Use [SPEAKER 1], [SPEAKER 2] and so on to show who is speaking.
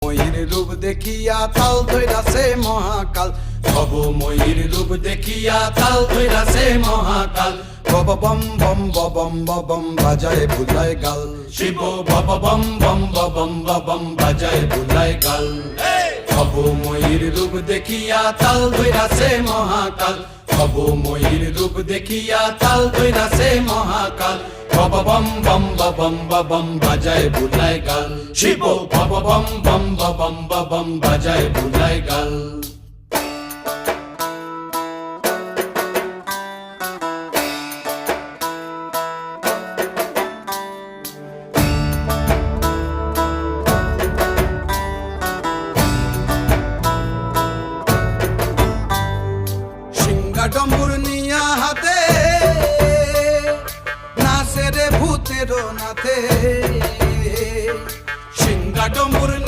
[SPEAKER 1] ময়ীর রূপ দেখিয়া তাল ধইরাছে মহাকাল, ভবময়ীর রূপ দেখিয়া তাল ধইরাছে মহাকাল। বব বম বম বম বম বাজায় বুলায় গাল, শিব বব বম বম বম বম বাজায় বুলায় গাল। ভবময়ীর রূপ দেখিয়া তাল ধইরাছে মহাকাল, ভবময়ীর রূপ দেখিয়া তাল ধইরাছে মহাকাল। বব বম বম বম বাজায় বুলায় গাল, শিব বব বম বম বম বাজায় বুলায় গাল। ডম্বুর নিয়া হাতে নাচে রে ভূতের নাথে,